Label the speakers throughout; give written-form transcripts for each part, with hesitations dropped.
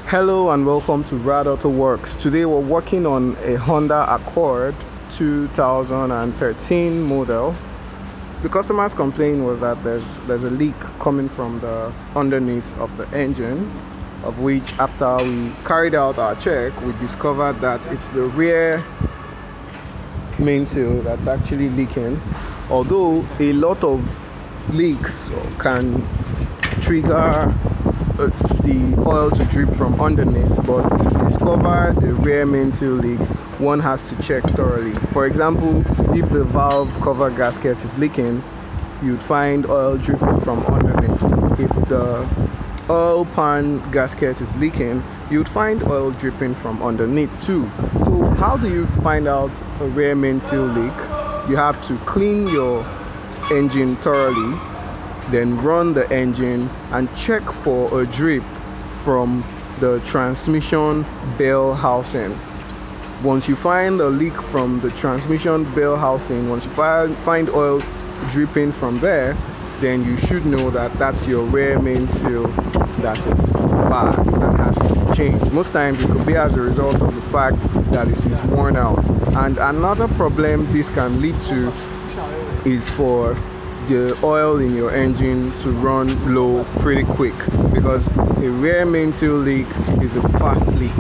Speaker 1: Hello and welcome to Rad Auto Works. Today we're working on a Honda Accord 2013 model. The customer's complaint was that there's a leak coming from the underneath of the engine, of which after we carried out our check we discovered that it's the rear main seal that's actually leaking. Although a lot of leaks can trigger the oil to drip from underneath, but to discover a rear main seal leak, one has to check thoroughly. For example, if the valve cover gasket is leaking, you'd find oil dripping from underneath. If the oil pan gasket is leaking, you'd find oil dripping from underneath too. So how do you find out a rear main seal leak? You have to clean your engine thoroughly, then run the engine and check for a drip from the transmission bell housing. Once you find a leak from the transmission bell housing, once you find oil dripping from there, then you should know that that's your rear main seal that is bad and has to change. Most times it could be as a result of the fact that it is worn out. And another problem this can lead to is for the oil in your engine to run low pretty quick, because a rear main seal leak is a fast leak.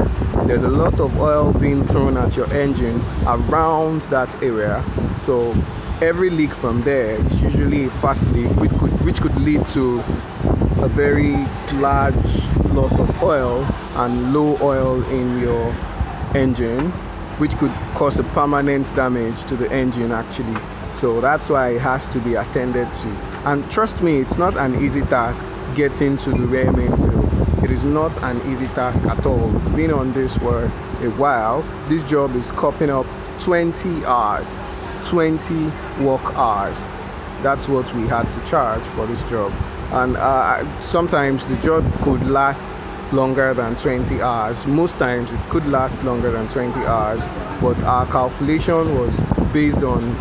Speaker 1: There's a lot of oil being thrown at your engine around that area, so every leak from there is usually a fast leak, which could lead to a very large loss of oil and low oil in your engine, which could cause a permanent damage to the engine actually. So that's why it has to be attended to. And trust me, it's not an easy task getting to the rear main seal. It is not an easy task at all. Being on this for a while, this job is copying up 20 hours, 20 work hours. That's what we had to charge for this job. And sometimes the job could last longer than 20 hours. Most times it could last longer than 20 hours, but our calculation was based on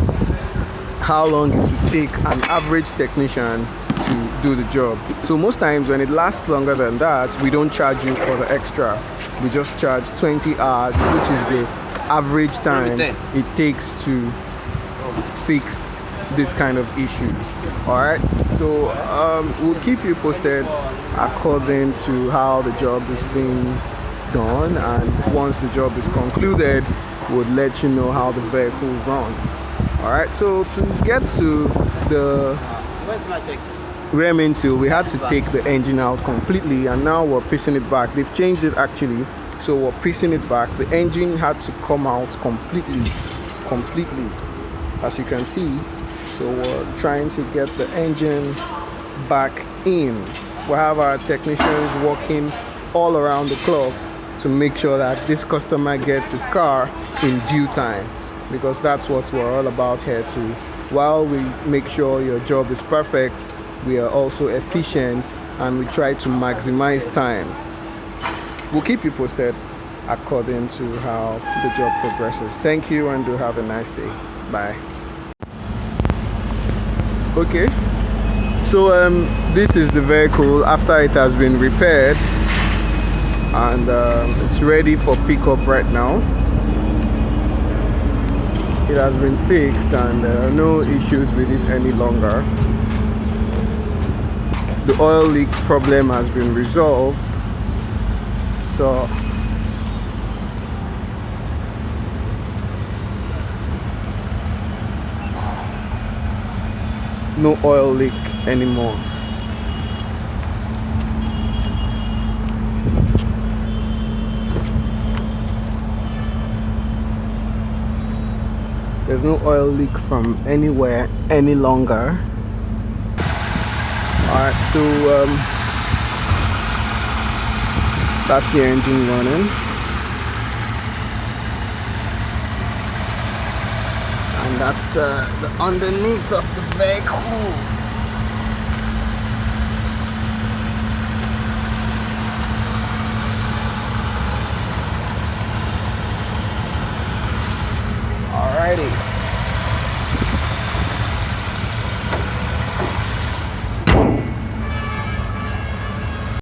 Speaker 1: how long it would take an average technician to do the job. So most times when it lasts longer than that, we don't charge you for the extra. We just charge 20 hours, which is the average time it takes to fix this kind of issues. Alright, so we'll keep you posted according to how the job is being done, and once the job is concluded, we'll let you know how the vehicle runs. Alright, so to get to the rear main seal, we had to take the engine out completely, and now we're piecing it back. They've changed it actually, so we're piecing it back. The engine had to come out completely, as you can see. So we're trying to get the engine back in. We have our technicians working all around the clock to make sure that this customer gets his car in due time, because that's what we're all about here too. While we make sure your job is perfect, we are also efficient and we try to maximize time. We'll keep you posted according to how the job progresses. Thank you and do have a nice day. Bye. Okay, so this is the vehicle after it has been repaired, and it's ready for pickup right now. It has been fixed and there are no issues with it any longer. The oil leak problem has been resolved, so no oil leak anymore. There's no oil leak from anywhere any longer. Alright, so that's the engine running. And that's the underneath of the vehicle.